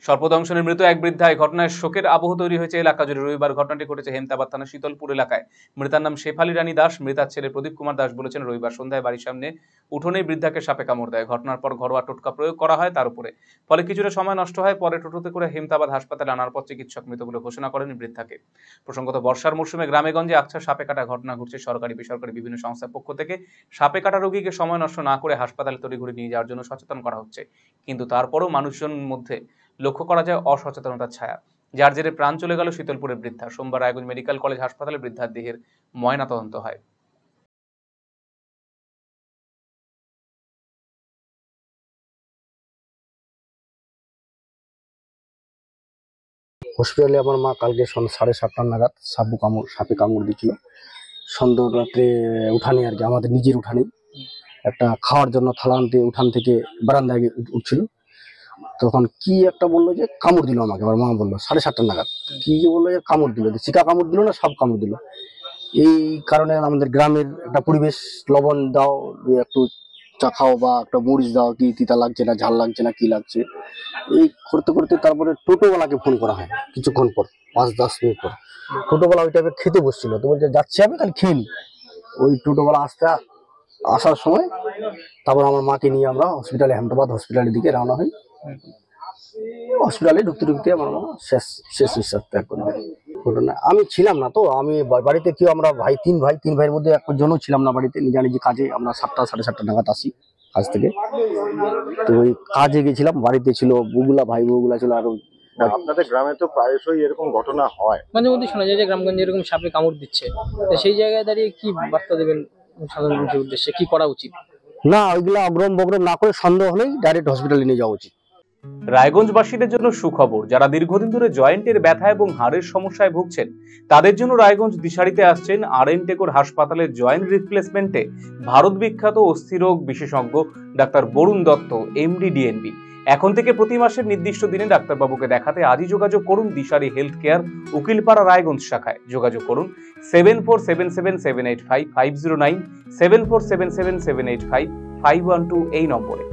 সর্পদংশনে মৃত এক বৃদ্ধা। এই ঘটনায় শোকের আবহ তৈরি হয়েছে এলাকা জুড়ে। রবিবার ঘটনাটি ঘটেছে হেমতাবাদ থানা শীতলপুর এলাকায়। মৃতার নাম শেফালী রানী দাস। মৃতার ছেলে প্রদীপ কুমার দাস বলেছেন, রবিবার সন্ধ্যায় বাড়ির সামনে উঠোনেই বৃদ্ধাকে সাপে কামড় দেয়। ঘটনার পর ঘরোয়া টোটকা প্রয়োগ করা হয় তার উপরে, ফলে কিছুটা সময় নষ্ট হয়। পরে টোটোতে করে হেমতাবাদ হাসপাতালে আনার পর চিকিৎসক মৃত বলে ঘোষণা করেন বৃদ্ধাকে। প্রসঙ্গত, বর্ষার মৌসুমে গ্রামেগঞ্জে আকছার সাপে কাটা ঘটনা ঘটছে। সরকারি বেসরকারি বিভিন্ন সংস্থার পক্ষ থেকে সাপে কাটা রোগীকে সময় নষ্ট না করে হাসপাতালে তড়িঘড়ি নিয়ে যাওয়ার জন্য সচেতন করা হচ্ছে, কিন্তু তারপরও মানুষজনের মধ্যে লক্ষ্য করা যায় অসচেতনতার ছায়া, যার জেরে প্রাণ চলে গেল শীতলপুরের বৃদ্ধা। সোমবার রায়গঞ্জ মেডিকেল কলেজ হাসপাতালে বৃদ্ধার দেহের ময়নাতদন্ত হয়। হসপিটালে আমার মা কালকে 7:30 নাগাদ সাপে কামড় দিয়েছিল। সন্ধ্যা রাত্রে উঠানে আর কি, আমাদের নিজের উঠানে একটা খাওয়ার জন্য থালা আনতে উঠান থেকে বারান্দায় উঠছিল, তখন কি একটা বললো যে কামড় দিল আমাকে। আমার মা বললো 7:30 নাগাদ কি যে বললো যে কামড় দিল, চিকা কামড় দিল না সাপ কামড় দিল। এই কারণে আমাদের গ্রামের একটা পরিবেশ, লবণ দাও, একটু চা খাও বা একটা মরিচ দাও, কি তিতা লাগছে না ঝাল লাগছে না কি লাগছে, এই করতে করতে তারপরে টোটোওয়ালাকে ফোন করা হয় কিছুক্ষণ পর, 5-10 মিনিট পর। টোটোওয়ালা ওই টাইপের খেতে বসছিল, তো বলছে যাচ্ছি আমি, তাহলে খেয়ে নি। ওই টোটোওয়ালা আসার সময় তারপর আমার মাকে নিয়ে আমরা হসপিটালে, হেমতাবাদ হসপিটালের দিকে রওনা হই। হসপিটালে ঢুকতে ঢুকতে আমার মা শেষ নিঃশ্বাস ত্যাগ করে দেয়। ঘটনা আমি ছিলাম না, তো আমি বাড়িতে কেউ, আমরা তিন ভাইয়ের মধ্যে একজনও ছিলাম না বাড়িতে। নিজে কাজে আমরা 7:30 নাগাদ আসি কাজ থেকে, তো ওই কাজে গেছিলাম। বাড়িতে ছিল ভাই বউগুলা ছিল। আর আপনাদের গ্রামে তো প্রায়শই এরকম ঘটনা হয়, মাঝে মধ্যে শোনা যায় যে গ্রামগঞ্জে এরকম সাপে কামড় দিচ্ছে, তো সেই জায়গায় দাঁড়িয়ে কি বার্তা দেবেন সাধারণ মানুষের উদ্দেশ্যে? কি করা উচিত? না, ওইগুলা অগ্রম বগ্রম না করে সন্দেহ হলেই ডাইরেক্ট হসপিটালে নিয়ে যাওয়া উচিত। রায়গঞ্জবাসীদের জন্য সুখবর। যারা দীর্ঘদিন ধরে জয়েন্টের ব্যথা এবং হাড়ের সমস্যায় ভুগছেন, তাদের জন্য রায়গঞ্জ দিশারিতে আসছেন আর.এন. টেকোর হাসপাতালের জয়েন্ট রিপ্লেসমেন্টে ভারত বিখ্যাত অস্থিরোগ বিশেষজ্ঞ doctor Barun Dutta, MD, DNB. এখন থেকে প্রতি মাসের নির্দিষ্ট দিনে ডাক্তারবাবুকে দেখাতে আজই যোগাযোগ করুন দিশারি হেলথ কেয়ার, উকিলপাড়া, রায়গঞ্জ শাখায়। যোগাযোগ করুন 7477785509, 7477785512 এই নম্বরে।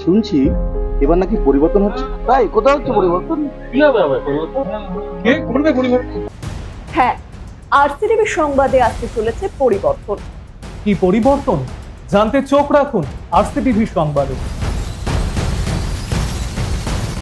শুনছি এবার নাকি পরিবর্তন হচ্ছে। তাই কোথাও হচ্ছে পরিবর্তন? কিভাবে হবে পরিবর্তন? কে করবে পরিবর্তন? হ্যাঁ, আরসিটিভি সংবাদে আসতে চলেছে পরিবর্তন। কি পরিবর্তন জানতে চোখ রাখুন আরসিটিভি সংবাদে।